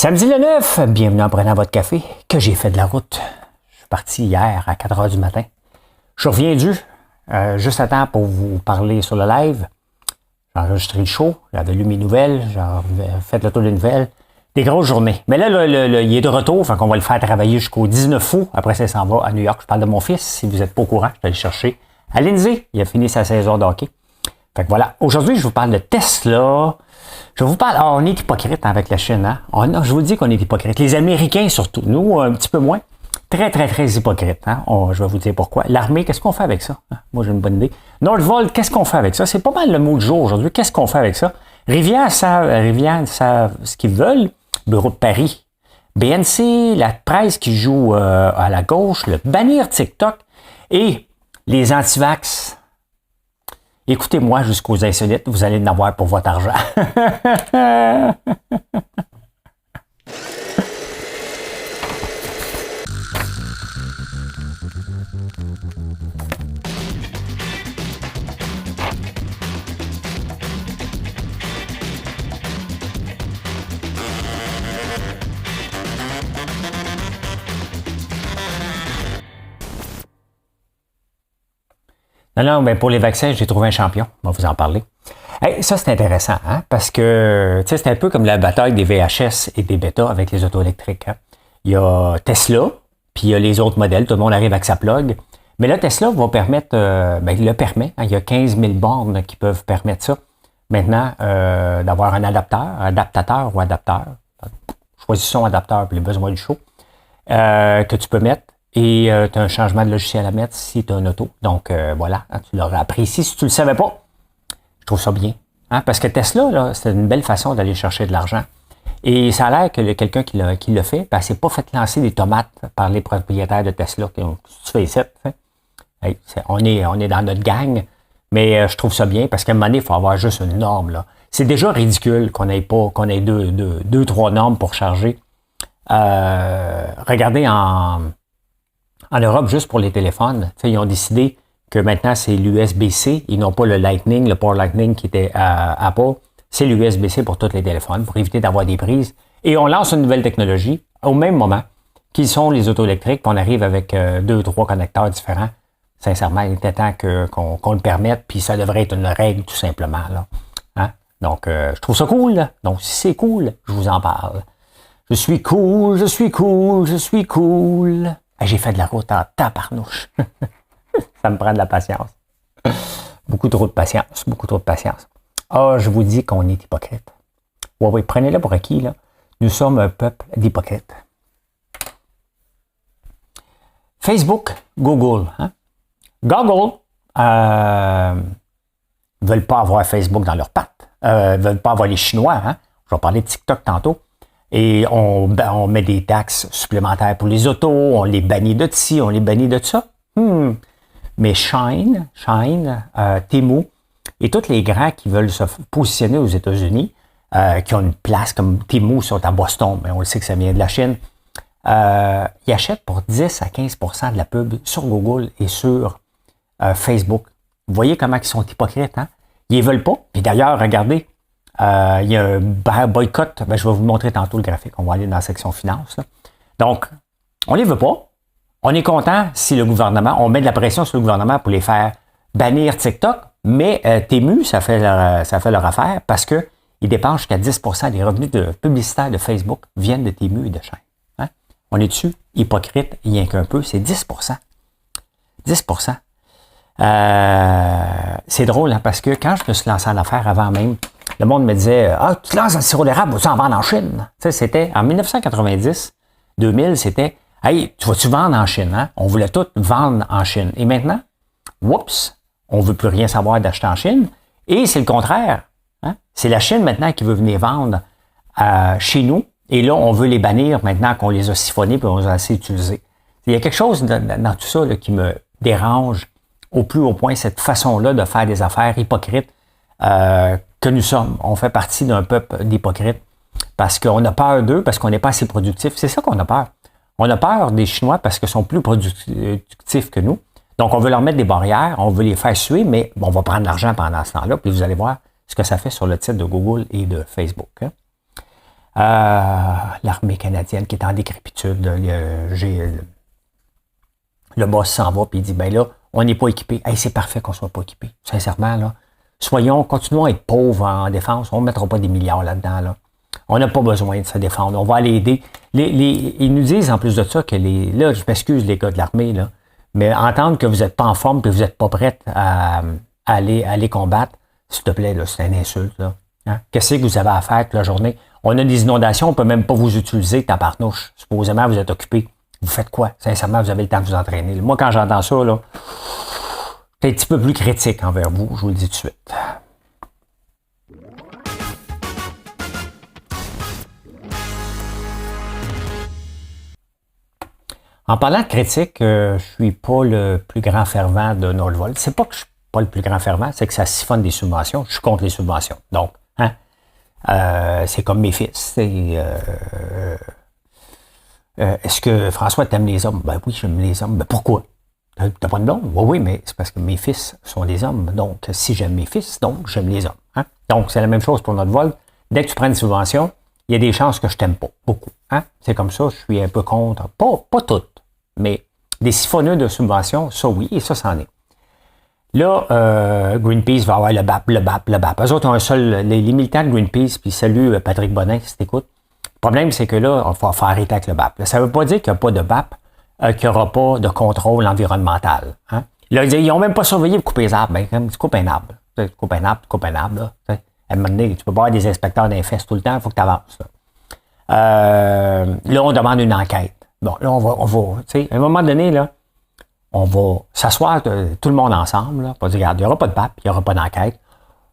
Samedi le 9, bienvenue en prenant votre café, que j'ai fait de la route. Je suis parti hier à 4 h du matin. Je reviens juste à temps pour vous parler sur le live. J'ai enregistré le show, j'avais lu mes nouvelles, j'ai fait le tour des nouvelles. Des grosses journées. Mais là, il est de retour, fait qu'on va le faire travailler jusqu'au 19 août. Après ça, il s'en va à New York. Je parle de mon fils, si vous n'êtes pas au courant, je vais aller chercher à Lindsay. Il a fini sa saison de hockey. Fait que voilà. Aujourd'hui, je vous parle de Tesla. Je vous parle. On est hypocrite avec la Chine, hein? Je vous dis qu'on est hypocrite. Les Américains surtout. Nous, un petit peu moins. Très, très, très hypocrite. Hein? Je vais vous dire pourquoi. L'armée, qu'est-ce qu'on fait avec ça? Moi, j'ai une bonne idée. Northvolt, qu'est-ce qu'on fait avec ça? C'est pas mal le mot du jour aujourd'hui. Qu'est-ce qu'on fait avec ça? Rivière savent ce qu'ils veulent. Bureau de Paris. BNC, la presse qui joue à la gauche, le bannir TikTok et les antivax. Écoutez-moi jusqu'aux insolites, vous allez en avoir pour votre argent. Non, mais pour les vaccins, j'ai trouvé un champion. On va vous en parler. Hey, ça, c'est intéressant, hein? Parce que c'est un peu comme la bataille des VHS et des bêtas avec les autos électriques. Hein? Il y a Tesla, puis il y a les autres modèles. Tout le monde arrive avec sa plug. Mais là, Tesla va permettre, il le permet. Hein? Il y a 15 000 bornes qui peuvent permettre ça. Maintenant, d'avoir un adaptateur. Choisis son adapteur pour les besoins du show, que tu peux mettre. Et tu as un changement de logiciel à mettre si tu as un auto. Donc, voilà, hein, tu l'auras apprécié. Si tu ne le savais pas, je trouve ça bien. Hein, parce que Tesla, là, c'est une belle façon d'aller chercher de l'argent. Et ça a l'air que quelqu'un qui l'a fait, ben, s'est pas fait lancer des tomates par les propriétaires de Tesla. Tu fais ça, hey, on est dans notre gang. Mais je trouve ça bien parce qu'à un moment donné, il faut avoir juste une norme. Là. C'est déjà ridicule qu'on ait deux, trois normes pour charger. Regardez en Europe, juste pour les téléphones, ils ont décidé que maintenant, c'est l'USB-C. Ils n'ont pas le Lightning, le Power Lightning qui était à Apple. C'est l'USB-C pour tous les téléphones, pour éviter d'avoir des prises. Et on lance une nouvelle technologie au même moment qu'ils sont les autos électriques. Puis on arrive avec 2 ou 3 connecteurs différents. Sincèrement, il était temps qu'on le permette. Puis ça devrait être une règle, tout simplement. Là. Hein? Donc, je trouve ça cool. Là. Donc, si c'est cool, je vous en parle. Je suis cool. J'ai fait de la route en tabarnouche. Ça me prend de la patience. Beaucoup trop de patience. Je vous dis qu'on est hypocrite. Oui, prenez-le pour acquis, là. Nous sommes un peuple d'hypocrites. Facebook, Google. Hein? Google veulent pas avoir Facebook dans leurs pattes. Veulent pas avoir les Chinois. Hein? Je vais parler de TikTok tantôt. Et on met des taxes supplémentaires pour les autos, on les bannit de ci, on les bannit de ça. Mais Shine, Temu et tous les grands qui veulent se positionner aux États-Unis, qui ont une place comme Temu sont à Boston, mais on le sait que ça vient de la Chine, ils achètent pour 10 à 15% de la pub sur Google et sur Facebook. Vous voyez comment ils sont hypocrites, hein? Ils ne veulent pas. Puis d'ailleurs, regardez, il y a un boycott. Je vais vous montrer tantôt le graphique. On va aller dans la section finance. Là. Donc, on les veut pas. On est content si le gouvernement, on met de la pression sur le gouvernement pour les faire bannir TikTok, mais Temu, ça fait leur affaire parce qu'ils dépensent jusqu'à 10% des revenus publicitaires de Facebook viennent de Temu et de Shine. Hein? On est dessus, hypocrite, rien qu'un peu, c'est 10%. 10%. C'est drôle, hein, parce que quand je me suis lancé en affaires avant même, le monde me disait « Ah, tu te lances dans le sirop d'érable, vas-tu en vendre en Chine? » Tu sais, c'était en 1990, 2000, c'était « Hey, tu vas-tu vendre en Chine? Hein? » On voulait tout vendre en Chine. Et maintenant, oups, on ne veut plus rien savoir d'acheter en Chine. Et c'est le contraire. Hein? C'est la Chine maintenant qui veut venir vendre chez nous. Et là, on veut les bannir maintenant qu'on les a siphonnés et qu'on les a assez utilisés. Il y a quelque chose dans tout ça là, qui me dérange au plus haut point, cette façon-là de faire des affaires hypocrites que nous sommes. On fait partie d'un peuple d'hypocrites parce qu'on a peur d'eux, parce qu'on n'est pas assez productif. C'est ça qu'on a peur. On a peur des Chinois parce qu'ils sont plus productifs que nous. Donc, on veut leur mettre des barrières, on veut les faire suer, mais on va prendre l'argent pendant ce temps-là, puis vous allez voir ce que ça fait sur le titre de Google et de Facebook. Hein. L'armée canadienne qui est en décrépitude. Le boss s'en va, puis il dit, ben là, on n'est pas équipé. Hey, c'est parfait qu'on soit pas équipé. Sincèrement, là. Continuons à être pauvres en défense. On ne mettra pas des milliards là-dedans, là. On n'a pas besoin de se défendre. On va aller aider. Ils nous disent en plus de ça que là, je m'excuse les gars de l'armée, là, mais entendre que vous n'êtes pas en forme et que vous n'êtes pas prêts à aller combattre, s'il te plaît, là, c'est une insulte. Là. Hein? Qu'est-ce que vous avez à faire toute la journée? On a des inondations, on ne peut même pas vous utiliser, tabarnouche. Supposément, vous êtes occupé. Vous faites quoi? Sincèrement, vous avez le temps de vous entraîner. Moi, quand j'entends ça, là, c'est un petit peu plus critique envers vous, je vous le dis tout de suite. En parlant de critique, je suis pas le plus grand fervent de Nordvolt. C'est pas que je suis pas le plus grand fervent, c'est que ça siphonne des subventions. Je suis contre les subventions. Donc, hein, c'est comme mes fils. Est-ce que François t'aimes les hommes? Ben oui, j'aime les hommes. Ben pourquoi? T'as pas de blonde? Oui, mais c'est parce que mes fils sont des hommes. Donc, si j'aime mes fils, donc j'aime les hommes. Hein? Donc, c'est la même chose pour Nordvolt. Dès que tu prends une subvention, il y a des chances que je t'aime pas. Beaucoup. Hein? C'est comme ça, je suis un peu contre. Pas toutes. Mais des siphonneux de subventions, ça oui, et ça, c'en est. Là, Greenpeace va avoir le BAP. Eux autres ont un seul, les militants de Greenpeace, puis salut Patrick Bonin, si t'écoutes. Le problème, c'est que là, il faut arrêter avec le BAP. Là, ça ne veut pas dire qu'il n'y a pas de BAP, qu'il n'y aura pas de contrôle environnemental. Hein? Là, ils n'ont même pas surveillé pour couper les arbres. Ben, tu coupes un arbre. Tu coupes un arbre. Là, à un moment donné, tu peux pas avoir des inspecteurs d'infestes tout le temps, il faut que tu avances. Là, on demande une enquête. Bon, là, on va, tu sais, à un moment donné, là, on va s'asseoir tout le monde ensemble, là, pour dire, regarde, il n'y aura pas de BAP, il n'y aura pas d'enquête.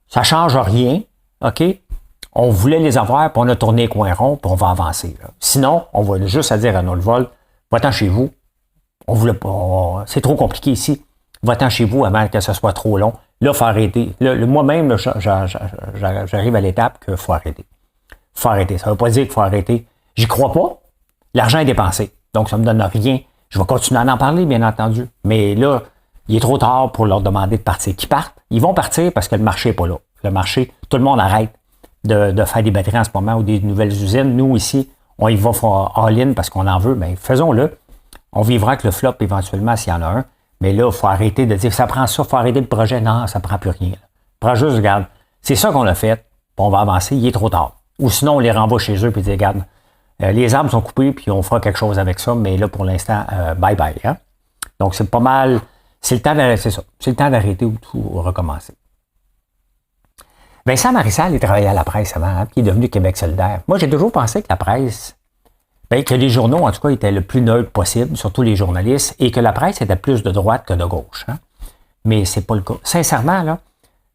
Ça ne change rien, OK? On voulait les avoir, puis on a tourné les coins ronds, puis on va avancer. Là. Sinon, on va juste à dire à Nordvolt, va-t'en chez vous. On voulait pas, c'est trop compliqué ici. Va-t'en chez vous avant que ce soit trop long. Là, il faut arrêter. Là, moi-même, là, j'arrive à l'étape qu'il faut arrêter. Faut arrêter. Ça ne veut pas dire qu'il faut arrêter. J'y crois pas. L'argent est dépensé. Donc, ça ne me donne rien. Je vais continuer à en parler, bien entendu. Mais là, il est trop tard pour leur demander de partir. Qu'ils partent. Ils vont partir parce que le marché n'est pas là. Le marché, tout le monde arrête de faire des batteries en ce moment ou des nouvelles usines. Nous, ici, on y va all-in parce qu'on en veut. Bien, faisons-le. On vivra avec le flop éventuellement s'il y en a un. Mais là, il faut arrêter de dire ça prend ça, il faut arrêter le projet. Non, ça ne prend plus rien. Prends juste, regarde, c'est ça qu'on a fait, puis on va avancer, il est trop tard. Ou sinon, on les renvoie chez eux et dit, regarde, les arbres sont coupés, puis on fera quelque chose avec ça, mais là, pour l'instant, bye-bye. Hein? Donc, c'est pas mal, c'est le temps d'arrêter, c'est ça. C'est le temps d'arrêter ou tout recommencer. Vincent Marissal, il travaillait à la presse avant, hein, puis il est devenu Québec solidaire. Moi, j'ai toujours pensé que la presse, que les journaux, en tout cas, étaient le plus neutre possible, surtout les journalistes, et que la presse était plus de droite que de gauche. Hein. Mais c'est pas le cas. Sincèrement, là,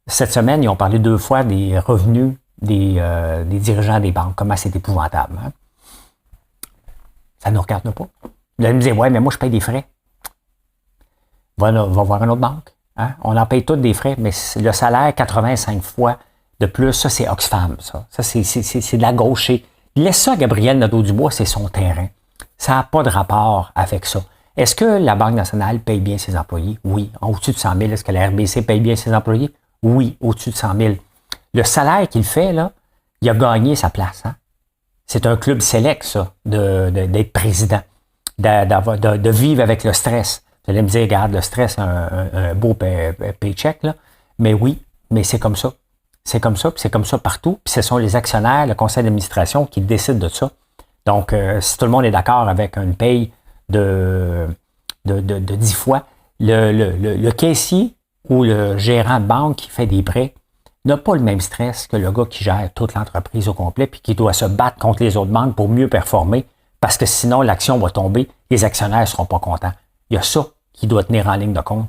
cette semaine, ils ont parlé 2 fois des revenus des dirigeants des banques. Comment c'est épouvantable. Hein. Ça ne nous regarde pas. Vous allez me dire, ouais, mais moi, je paye des frais. Va voir une autre banque. Hein. On en paye tous des frais, mais le salaire, 85 fois de plus, ça, c'est Oxfam, ça. Ça, c'est de la gauche. Laisse ça à Gabriel Nadeau-Dubois, c'est son terrain. Ça n'a pas de rapport avec ça. Est-ce que la Banque nationale paye bien ses employés? Oui. Au-dessus de 100 000. Est-ce que la RBC paye bien ses employés? Oui, au-dessus de 100 000. Le salaire qu'il fait, là, il a gagné sa place. Hein? C'est un club select, ça, d'être président, de vivre avec le stress. Vous allez me dire, regarde, le stress, un beau paycheck, là. Mais oui, mais c'est comme ça. C'est comme ça, puis c'est comme ça partout. Puis ce sont les actionnaires, le conseil d'administration qui décident de ça. Donc, si tout le monde est d'accord avec une paye de 10 fois, le caissier ou le gérant de banque qui fait des prêts n'a pas le même stress que le gars qui gère toute l'entreprise au complet puis qui doit se battre contre les autres banques pour mieux performer parce que sinon, l'action va tomber, les actionnaires ne seront pas contents. Il y a ça qui doit tenir en ligne de compte.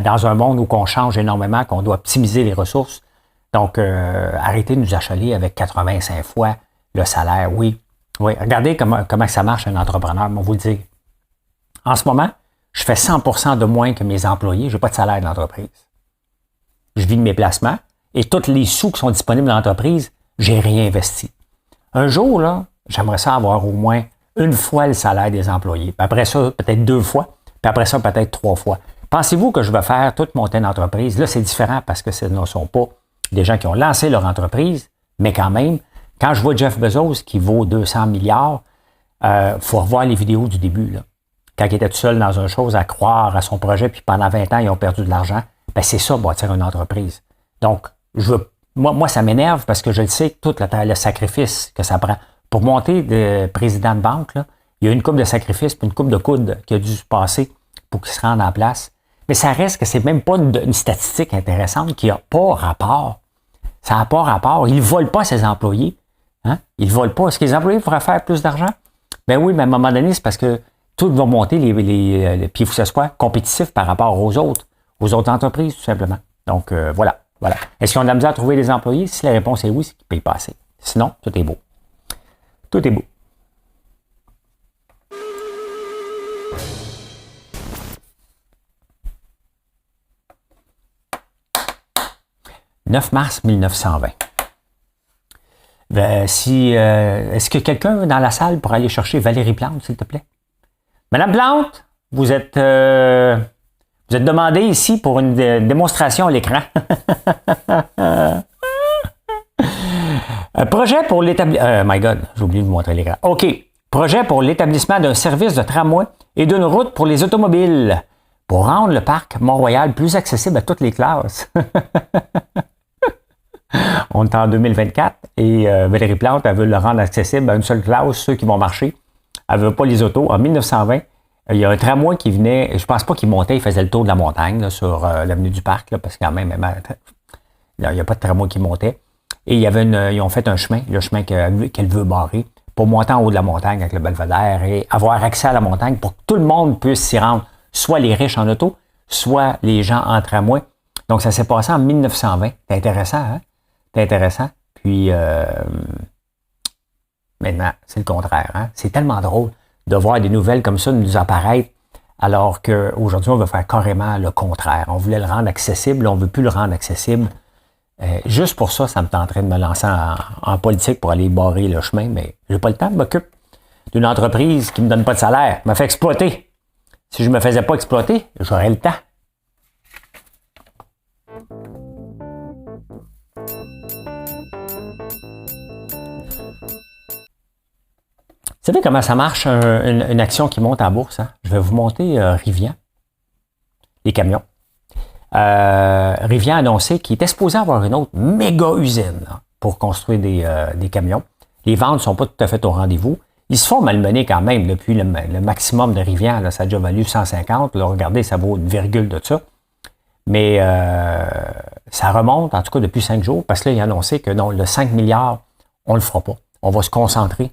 Dans un monde où on change énormément, qu'on doit optimiser les ressources, donc, arrêtez de nous achaler avec 85 fois le salaire. Oui. Regardez comment ça marche un entrepreneur, on va vous le dire. En ce moment, je fais 100% de moins que mes employés. Je n'ai pas de salaire d'entreprise. Je vis de mes placements et tous les sous qui sont disponibles dans l'entreprise, j'ai réinvesti. Un jour, là, j'aimerais ça avoir au moins 1 fois le salaire des employés. Puis après ça, peut-être 2 fois. Puis après ça, peut-être 3 fois. Pensez-vous que je vais faire toute monter d'entreprise? Là, c'est différent parce que ce ne sont pas des gens qui ont lancé leur entreprise, mais quand même, Quand je vois Jeff Bezos qui vaut 200 milliards, faut revoir les vidéos du début, là. Quand il était tout seul dans une chose à croire à son projet, puis pendant 20 ans, ils ont perdu de l'argent, ben c'est ça, bâtir une entreprise. Donc, moi, ça m'énerve parce que je le sais, tout le sacrifice que ça prend. Pour monter de président de banque, là, il y a une coupe de sacrifices puis une coupe de coude qui a dû se passer pour qu'il se rende en place. Mais ça reste que c'est même pas une statistique intéressante qui n'a pas rapport. Ça n'a pas rapport. Ils ne volent pas ses employés. Hein? Ils ne volent pas. Est-ce que les employés pourraient faire plus d'argent? Ben oui, mais à un moment donné, c'est parce que tout va monter, puis il faut que ce soit compétitif par rapport aux autres entreprises, tout simplement. Donc, voilà. Est-ce qu'on a besoin de trouver des employés? Si la réponse est oui, c'est qu'ils ne payent pas assez. Sinon, tout est beau. Tout est beau. « 9 mars 1920. Est-ce que quelqu'un dans la salle pourrait aller chercher Valérie Plante, s'il te plaît? Madame Plante, vous êtes demandée ici pour une démonstration à l'écran. Projet pour l'établissement... my God, j'ai oublié de vous montrer l'écran. OK. Projet pour l'établissement d'un service de tramway et d'une route pour les automobiles pour rendre le parc Mont-Royal plus accessible à toutes les classes. On est en 2024 et Valérie Plante, elle veut le rendre accessible à une seule classe, ceux qui vont marcher. Elle ne veut pas les autos. En 1920, il y a un tramway qui venait, je pense pas qu'il montait, il faisait le tour de la montagne là, sur l'avenue du Parc, là, parce que quand même, il n'y a pas de tramway qui montait. Et ils ont fait un chemin, le chemin qu'elle veut barrer, pour monter en haut de la montagne avec le belvédère et avoir accès à la montagne pour que tout le monde puisse s'y rendre, soit les riches en auto, soit les gens en tramway. Donc, ça s'est passé en 1920. C'est intéressant, hein? C'est intéressant. Puis, maintenant, c'est le contraire. Hein? C'est tellement drôle de voir des nouvelles comme ça nous apparaître, alors qu'aujourd'hui, on veut faire carrément le contraire. On voulait le rendre accessible, on ne veut plus le rendre accessible. Juste pour ça, ça me tenterait de me lancer en politique pour aller barrer le chemin, mais j'ai pas le temps, je m'occupe d'une entreprise qui ne me donne pas de salaire, me fait exploiter. Si je ne me faisais pas exploiter, j'aurais le temps. Vous savez comment ça marche, une action qui monte en bourse? Hein? Je vais vous monter Rivian, les camions. Rivian a annoncé qu'il était supposé avoir une autre méga usine là, pour construire des camions. Les ventes ne sont pas tout à fait au rendez-vous. Ils se font malmener quand même depuis le maximum de Rivian. Là, ça a déjà valu 150. Là, regardez, ça vaut une virgule de ça. Mais ça remonte, en tout cas depuis 5 jours, parce que là, il a annoncé que non, le 5 milliards, on ne le fera pas. On va se concentrer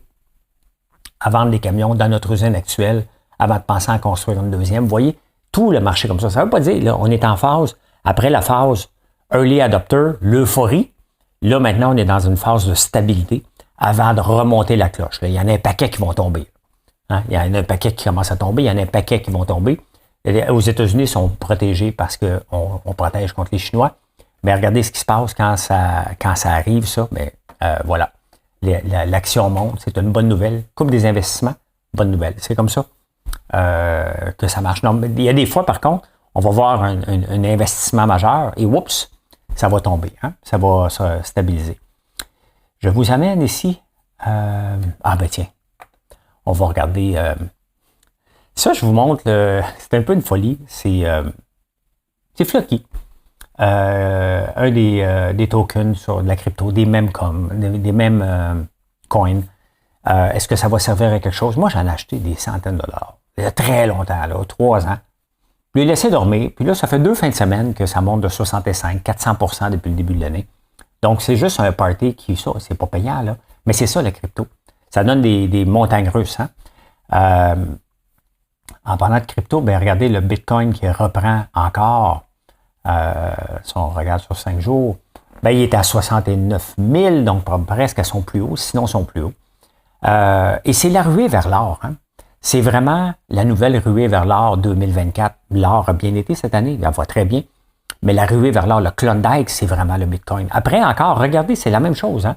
à vendre des camions dans notre usine actuelle avant de penser à construire une deuxième. Vous voyez, tout le marché comme ça. Ça ne veut pas dire, là, on est en phase, après la phase early adopter, l'euphorie. Là, maintenant, on est dans une phase de stabilité avant de remonter la cloche. Là, il y en a un paquet qui vont tomber. Hein? Il y en a un paquet qui commence à tomber, il y en a un paquet qui vont tomber. Aux États-Unis, ils sont protégés parce qu'on protège contre les Chinois. Mais regardez ce qui se passe quand ça arrive, ça. Mais voilà. L'action monte, c'est une bonne nouvelle. Coupe des investissements, bonne nouvelle. C'est comme ça que ça marche. Non, il y a des fois, par contre, on va voir un investissement majeur et oups, ça va tomber. Hein? Ça va se stabiliser. Je vous amène ici. Ben tiens, on va regarder. Ça, je vous montre. C'est un peu une folie. C'est Floki. Un des tokens sur de la crypto, des mêmes coins. Est-ce que ça va servir à quelque chose? Moi, j'en ai acheté des centaines de dollars. Il y a très longtemps, là, 3 ans. Je l'ai laissé dormir. Puis là, ça fait 2 fins de semaine que ça monte de 65, 400% depuis le début de l'année. Donc, c'est juste un party qui, ça, c'est pas payant, là. Mais c'est ça, la crypto. Ça donne des montagnes russes, hein. En parlant de crypto, ben regardez le Bitcoin qui reprend encore. Si on regarde sur 5 jours, ben, il est à 69 000, donc presque à son plus haut, sinon son plus haut. Et c'est la ruée vers l'or. Hein. C'est vraiment la nouvelle ruée vers l'or 2024. L'or a bien été cette année, il va très bien. Mais la ruée vers l'or, le Klondike, c'est vraiment le Bitcoin. Après encore, regardez, c'est la même chose. Hein.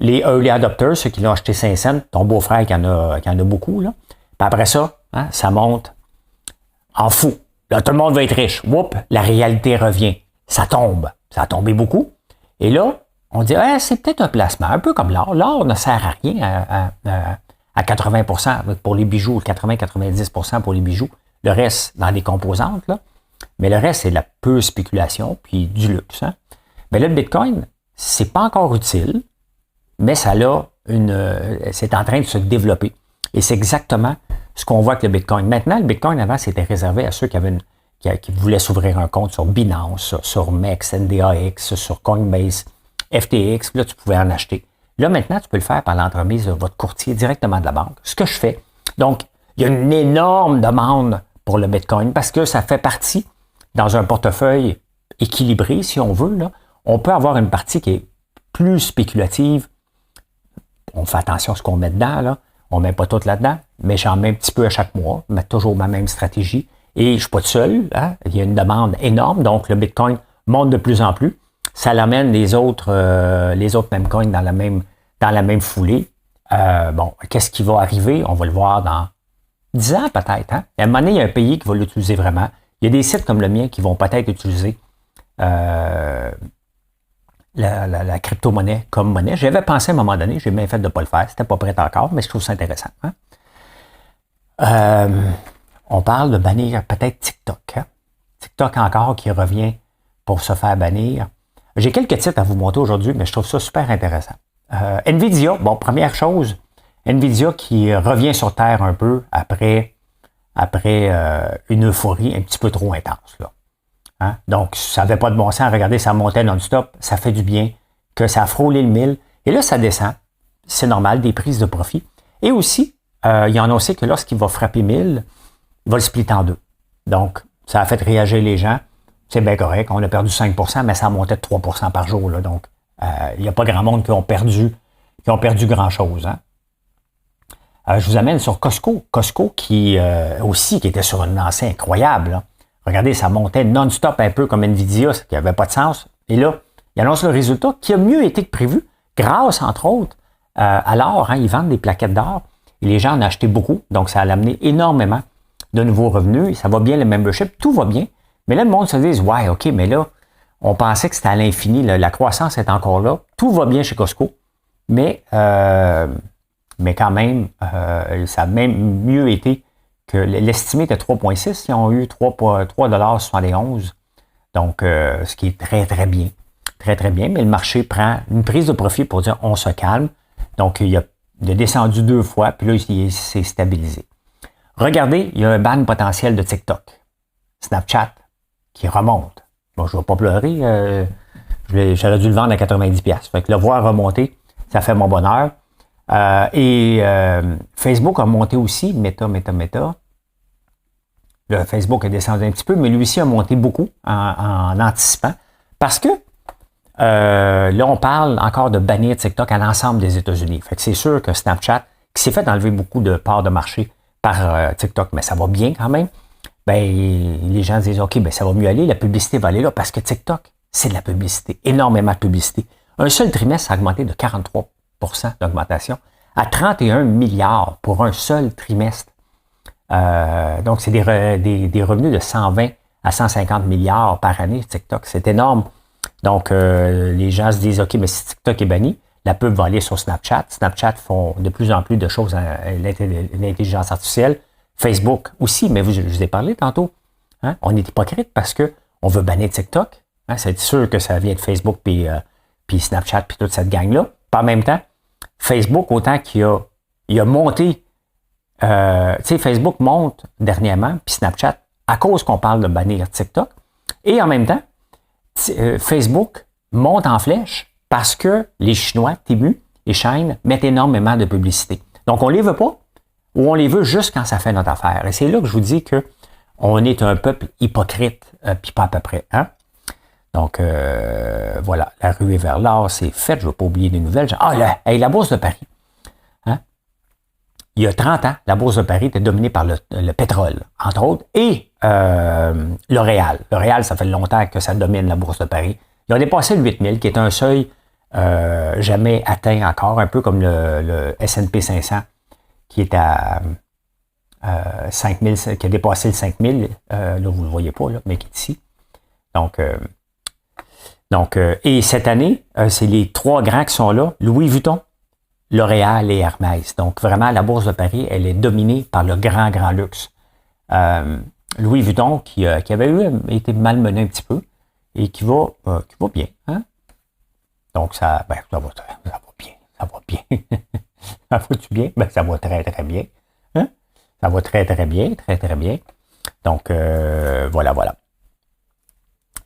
Les early adopters, ceux qui l'ont acheté 5 cents, ton beau-frère qui en a beaucoup. Là. Puis après ça, hein, ça monte en fou. Là, tout le monde va être riche. Whoop, la réalité revient. Ça tombe. Ça a tombé beaucoup. Et là, on dit, c'est peut-être un placement, un peu comme l'or. L'or ne sert à rien à 80% pour les bijoux, 80-90% pour les bijoux. Le reste, dans les composantes, là. Mais le reste, c'est de la pure spéculation, puis du luxe. Hein? Mais là, le Bitcoin, c'est pas encore utile, mais ça a c'est en train de se développer. Et c'est exactement ce qu'on voit avec le Bitcoin. Maintenant, le Bitcoin, avant, c'était réservé à ceux qui voulaient s'ouvrir un compte sur Binance, sur MEX, NDAX, sur Coinbase, FTX. Là, tu pouvais en acheter. Là, maintenant, tu peux le faire par l'entremise de votre courtier directement de la banque. Ce que je fais. Donc, il y a une énorme demande pour le Bitcoin parce que ça fait partie dans un portefeuille équilibré, si on veut. Là, on peut avoir une partie qui est plus spéculative. On fait attention à ce qu'on met dedans. Là. On ne met pas tout là-dedans, mais j'en mets un petit peu à chaque mois. Je mets toujours ma même stratégie. Et je ne suis pas tout seul. Hein? Il y a une demande énorme. Donc, le Bitcoin monte de plus en plus. Ça l'amène les autres mêmes coins dans la même foulée. Qu'est-ce qui va arriver? On va le voir dans 10 ans peut-être. Hein? À un moment donné, il y a un pays qui va l'utiliser vraiment. Il y a des sites comme le mien qui vont peut-être utiliser la crypto-monnaie comme monnaie. J'avais pensé à un moment donné, j'ai bien fait de ne pas le faire. C'était pas prêt encore, mais je trouve ça intéressant. Hein? On parle de bannir peut-être TikTok. Hein? TikTok encore qui revient pour se faire bannir. J'ai quelques titres à vous montrer aujourd'hui, mais je trouve ça super intéressant. Nvidia, première chose, Nvidia qui revient sur Terre un peu après une euphorie un petit peu trop intense. Là. Hein? Donc, ça n'avait pas de bon sens. Regardez, ça montait non-stop. Ça fait du bien que ça a frôlé le 1000. Et là, ça descend. C'est normal, des prises de profit. Et aussi, il a annoncé que lorsqu'il va frapper 1000, il va le splitter en deux. Donc, ça a fait réagir les gens. C'est bien correct. On a perdu 5%, mais ça montait de 3% par jour. Là. Donc, il n'y a pas grand monde qui ont perdu grand-chose. Hein? Je vous amène sur Costco. Costco qui était sur une lancée incroyable. Là. Regardez, ça montait non-stop un peu comme Nvidia, ce qui n'avait pas de sens. Et là, il annonce le résultat qui a mieux été que prévu, grâce, entre autres, à l'or. Hein, ils vendent des plaquettes d'or et les gens en ont acheté beaucoup. Donc, ça a amené énormément de nouveaux revenus. Ça va bien, le membership, tout va bien. Mais là, le monde se dit, ouais, OK, mais là, on pensait que c'était à l'infini. La croissance est encore là. Tout va bien chez Costco. Mais quand même, ça a même mieux été que l'estimé était 3,6. Ils ont eu 3,71 $. Donc, ce qui est très, très bien. Très, très bien. Mais le marché prend une prise de profit pour dire on se calme. Donc, il a descendu 2 fois, puis là, il s'est stabilisé. Regardez, il y a un ban potentiel de TikTok. Snapchat qui remonte. Bon, je ne vais pas pleurer. J'aurais dû le vendre à 90$. Fait que le voir remonter, ça fait mon bonheur. Facebook a monté aussi, Meta. Le Facebook a descendu un petit peu, mais lui aussi a monté beaucoup en anticipant. Parce que là, on parle encore de bannir TikTok à l'ensemble des États-Unis. Fait que c'est sûr que Snapchat, qui s'est fait enlever beaucoup de parts de marché par TikTok, mais ça va bien quand même, les gens disent, OK, ça va mieux aller, la publicité va aller là, parce que TikTok, c'est de la publicité, énormément de publicité. Un seul trimestre, ça a augmenté de 43% d'augmentation à 31 milliards pour un seul trimestre. Donc, c'est des revenus de 120 à 150 milliards par année, TikTok. C'est énorme. Donc, les gens se disent, OK, mais si TikTok est banni, la pub va aller sur Snapchat. Snapchat font de plus en plus de choses à l'intelligence artificielle. Facebook aussi, mais je vous ai parlé tantôt. Hein? On est hypocrite parce qu'on veut bannir TikTok. Hein? C'est sûr que ça vient de Facebook puis Snapchat puis toute cette gang-là. Par en même temps, Facebook, autant qu'il a monté, tu sais, Facebook monte dernièrement, puis Snapchat, à cause qu'on parle de bannir TikTok. Et en même temps, Facebook monte en flèche parce que les Chinois, Temu et Shein, mettent énormément de publicité. Donc, on ne les veut pas ou on les veut juste quand ça fait notre affaire. Et c'est là que je vous dis qu'on est un peuple hypocrite, puis pas à peu près. Hein? Donc, voilà, la ruée vers l'or, c'est fait. Je ne vais pas oublier des nouvelles. La Bourse de Paris. Hein? Il y a 30 ans, la Bourse de Paris était dominée par le pétrole, entre autres, et L'Oréal. L'Oréal, ça fait longtemps que ça domine la Bourse de Paris. Ils ont dépassé le 8000, qui est un seuil jamais atteint encore, un peu comme le S&P 500, qui est à 5000, qui a dépassé le 5000. Là, vous ne le voyez pas, là, mais qui est ici. Donc, Donc, et cette année, c'est les 3 grands qui sont là, Louis Vuitton, L'Oréal et Hermès. Donc, vraiment, la Bourse de Paris, elle est dominée par le grand luxe. Louis Vuitton, qui avait été malmené un petit peu, et qui va bien. Hein? Donc, ça va bien. Ça va bien. Ça va-tu bien? Ben, ça va très, très bien. Hein? Ça va très, très bien, très, très bien. Donc, voilà.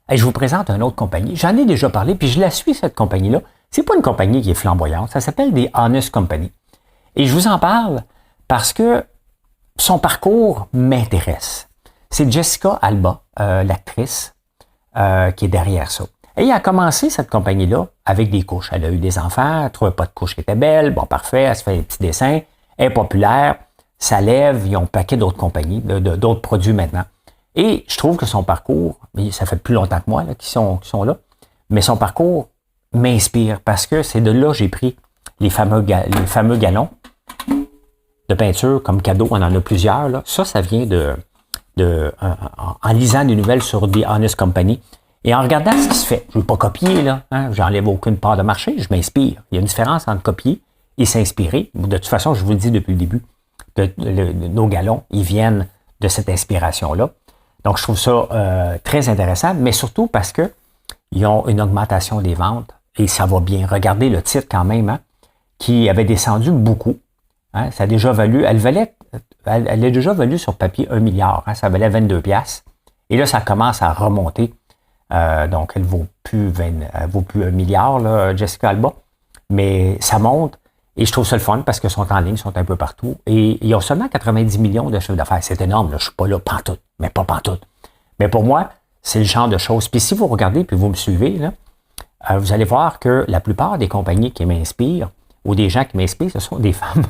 Et je vous présente une autre compagnie. J'en ai déjà parlé, puis je la suis, cette compagnie-là. C'est pas une compagnie qui est flamboyante. Ça s'appelle des Honest Company. Et je vous en parle parce que son parcours m'intéresse. C'est Jessica Alba, l'actrice, qui est derrière ça. Et elle a commencé cette compagnie-là avec des couches. Elle a eu des enfants, elle trouvait pas de couches qui étaient belles. Bon, parfait, elle se fait des petits dessins. Elle est populaire, ça lève, ils ont un paquet d'autres compagnies, d'autres produits maintenant. Et je trouve que son parcours, ça fait plus longtemps que moi là, qui sont là, mais son parcours m'inspire parce que c'est de là que j'ai pris les fameux galons de peinture comme cadeau. On en a plusieurs. Là. Ça vient en lisant des nouvelles sur The Honest Company et en regardant ce qui se fait. Je ne veux pas copier, là. Hein, j'enlève aucune part de marché, je m'inspire. Il y a une différence entre copier et s'inspirer. De toute façon, je vous le dis depuis le début, que nos galons, ils viennent de cette inspiration-là. Donc, je trouve ça très intéressant, mais surtout parce que ils ont une augmentation des ventes et ça va bien. Regardez le titre quand même, hein, qui avait descendu beaucoup. Hein, ça a déjà valu, elle est déjà value sur papier 1 milliard. Hein, ça valait 22 piastres. Et là, ça commence à remonter. Donc, elle vaut plus 1 milliard, là, Jessica Alba. Mais ça monte. Et je trouve ça le fun parce qu'ils sont en ligne, ils sont un peu partout. Et ils ont seulement 90 millions de chiffre d'affaires. C'est énorme, là. Je suis pas là pantoute, mais pas pantoute. Mais pour moi, c'est le genre de choses. Puis si vous regardez, puis vous me suivez, là, vous allez voir que la plupart des compagnies qui m'inspirent, ou des gens qui m'inspirent, ce sont des femmes.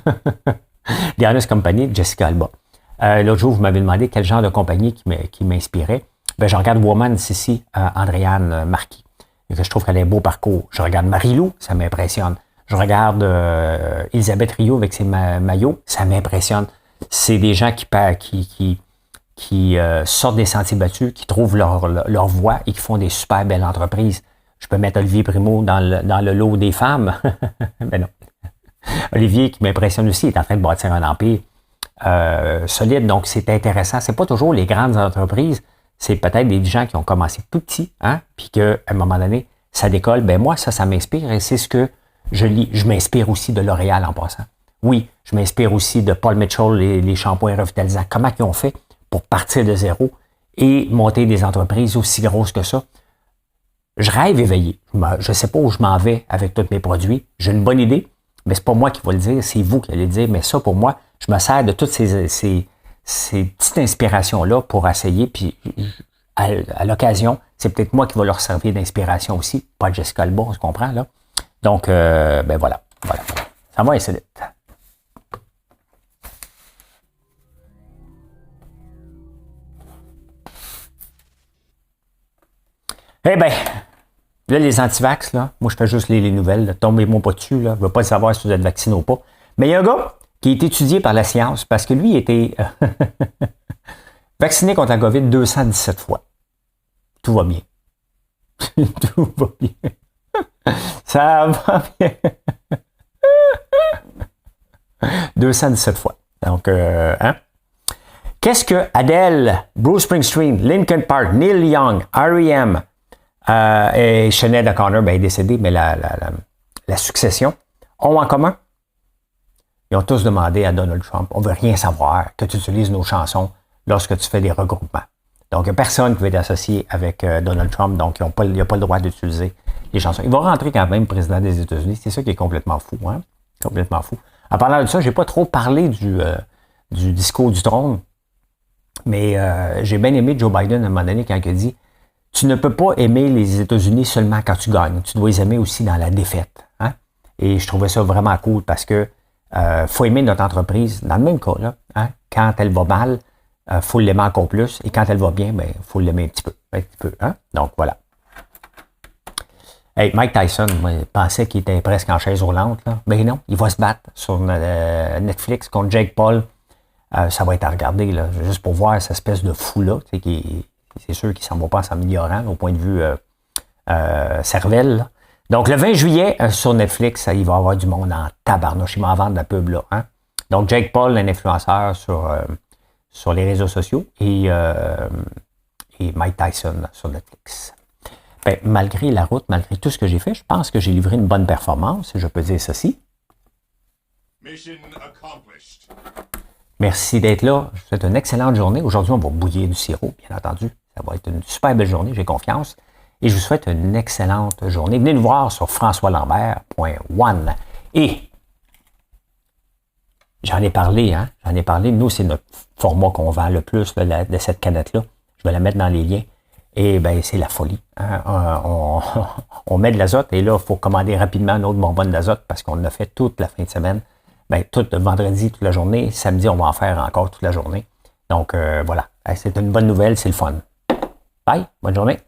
Des Honest Company de Jessica Alba. L'autre jour, vous m'avez demandé quel genre de compagnie qui m'inspirait. Ben, je regarde Woman ici, Andréane Marquis, et que je trouve qu'elle a un beau parcours. Je regarde Marie-Lou, ça m'impressionne. Je regarde Elisabeth Rio avec ses maillots, ça m'impressionne. C'est des gens qui sortent des sentiers battus, qui trouvent leur voie et qui font des super belles entreprises. Je peux mettre Olivier Primo dans le lot des femmes. Mais non. Olivier, qui m'impressionne aussi, est en train de bâtir un empire solide. Donc, c'est intéressant. C'est pas toujours les grandes entreprises. C'est peut-être des gens qui ont commencé tout petits, hein, puis qu'à un moment donné, ça décolle. Ben moi, ça m'inspire et c'est ce que je lis. Je m'inspire aussi de L'Oréal en passant. Oui, je m'inspire aussi de Paul Mitchell, les shampoings revitalisants. Comment ils ont fait pour partir de zéro et monter des entreprises aussi grosses que ça? Je rêve éveillé. Je ne sais pas où je m'en vais avec tous mes produits. J'ai une bonne idée, mais c'est pas moi qui vais le dire, c'est vous qui allez le dire. Mais ça, pour moi, je me sers de toutes ces petites inspirations-là pour essayer. Puis, à l'occasion, c'est peut-être moi qui vais leur servir d'inspiration aussi. Pas Jessica Alba, on se comprend, là. Donc, ben voilà. Ça va insolite. Eh bien, là, les antivax, là, moi, je fais juste les nouvelles. Là. Tombez-moi pas dessus, là. Je ne veux pas savoir si vous êtes vacciné ou pas. Mais il y a un gars qui est étudié par la science parce que lui était vacciné contre la COVID 217 fois. Tout va bien. Tout va bien. Ça va bien. 217 fois. Donc, hein? Qu'est-ce que Adele, Bruce Springsteen, Linkin Park, Neil Young, R.E.M., et Sinead O'Connor, ben, est décédée, mais la succession, ont en commun? Ils ont tous demandé à Donald Trump, on ne veut rien savoir que tu utilises nos chansons lorsque tu fais des regroupements. Donc, il n'y a personne qui veut être associé avec Donald Trump, donc il n'y a pas le droit d'utiliser les chansons. Il va rentrer quand même président des États-Unis, c'est ça qui est complètement fou, hein? Complètement fou. En parlant de ça, je n'ai pas trop parlé du discours du trône, mais j'ai bien aimé Joe Biden à un moment donné quand il a dit « Tu ne peux pas aimer les États-Unis seulement quand tu gagnes, tu dois les aimer aussi dans la défaite. Hein? » Et je trouvais ça vraiment cool parce que faut aimer notre entreprise, dans le même cas, là, hein? Quand elle va mal, faut l'aimer encore plus, et quand elle va bien, ben, faut l'aimer un petit peu. Hein? Donc, voilà. Hey, Mike Tyson, moi, je pensais qu'il était presque en chaise roulante, là. Ben non, il va se battre sur Netflix contre Jake Paul. Ça va être à regarder, là, juste pour voir cette espèce de fou-là, tu sais, c'est sûr qu'il ne s'en va pas en s'améliorant au point de vue cervelle. Là. Donc, le 20 juillet, sur Netflix, il va y avoir du monde en tabarnouche. Ils m'en vendent la pub, là. Hein? Donc, Jake Paul, un influenceur sur les réseaux sociaux, et Mike Tyson sur Netflix. Ben, malgré la route, malgré tout ce que j'ai fait, je pense que j'ai livré une bonne performance, si je peux dire ceci. Mission accomplished. Merci d'être là. Je vous souhaite une excellente journée. Aujourd'hui, on va bouillir du sirop, bien entendu. Ça va être une super belle journée, j'ai confiance. Et je vous souhaite une excellente journée. Venez nous voir sur françoislambert.one. Et j'en ai parlé, hein? J'en ai parlé. Nous, c'est notre format qu'on vend le plus là, de cette canette-là. Je vais la mettre dans les liens. Et bien, c'est la folie. Hein? On met de l'azote et là, il faut commander rapidement une autre bonbonne d'azote parce qu'on l'a fait toute la fin de semaine. Bien, tout vendredi, toute la journée. Samedi, on va en faire encore toute la journée. Donc, voilà. C'est une bonne nouvelle, c'est le fun. Bye, bonne journée.